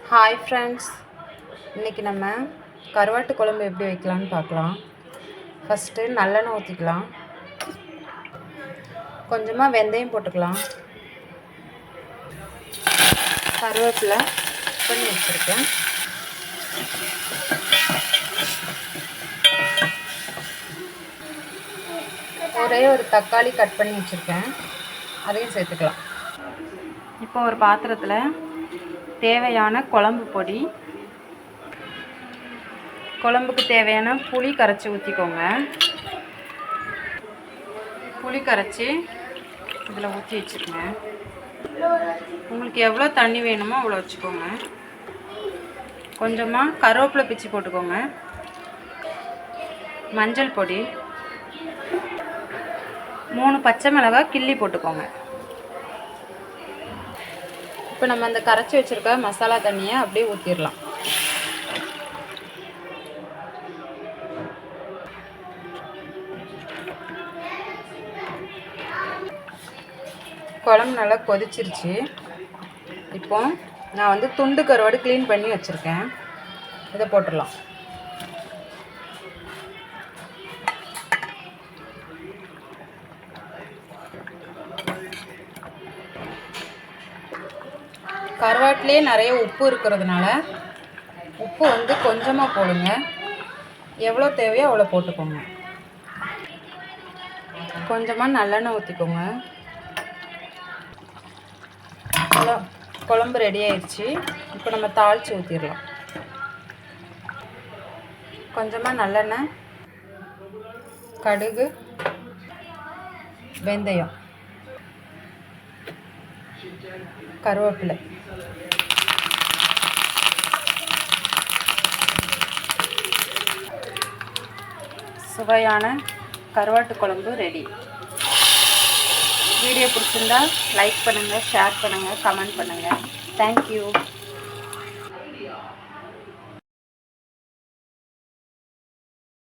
Hi friends, இன்றைக்கி நம்ம கருவாட்டு குழம்பு எப்படி வைக்கலான்னு பார்க்கலாம். ஃபஸ்ட்டு நல்லெண்ணெய் ஊற்றிக்கலாம். கொஞ்சமாக வெந்தயம் போட்டுக்கலாம். கருவேப்பிலை பண்ணி வச்சுருக்கேன். ஒரே ஒரு தக்காளி கட் பண்ணி வச்சுருக்கேன், அதையும் சேர்த்துக்கலாம். இப்போ ஒரு பாத்திரத்தில் தேவையான குழம்பு பொடி, குழம்புக்கு தேவையான புளி கரைச்சி ஊற்றிக்கோங்க. புளி கரைச்சி இதில் ஊற்றி வச்சுக்கோங்க. உங்களுக்கு எவ்வளோ தண்ணி வேணுமோ அவ்வளோ வச்சுக்கோங்க. கொஞ்சமாக கருவேப்பிலை பிச்சு போட்டுக்கோங்க. மஞ்சள் பொடி, 3 பச்சை மிளகாய் கிள்ளி போட்டுக்கோங்க. இப்போ நம்ம அந்த கரைச்சி வச்சுருக்க மசாலா தண்ணியை அப்படியே ஊற்றிடலாம். குழம்பு நல்லா கொதிச்சிருச்சு. இப்போ நான் வந்து துண்டு கருவாடு க்ளீன் பண்ணி வச்சுருக்கேன், இதை போட்டுடலாம். கருவாட்டிலே நிறைய உப்பு இருக்கிறதுனால உப்பு வந்து கொஞ்சமாக போடுங்க. எவ்வளோ தேவையோ அவ்வளோ போட்டுக்கோங்க. கொஞ்சமாக நல்லெண்ணெய் ஊற்றிக்கோங்க. குழம்பு ரெடி ஆயிடுச்சு. இப்போ நம்ம தாளித்து ஊற்றிடலாம். கொஞ்சமாக நல்லெண்ணெய், கடுகு, வெந்தயம், கருவேப்பிலை, சுவையான கருவாட்டு குழம்பு ரெடி. வீடியோ பிடிச்சிருந்தா லைக் பண்ணுங்கள், ஷேர் பண்ணுங்கள், கமெண்ட் பண்ணுங்கள். தேங்க்யூ.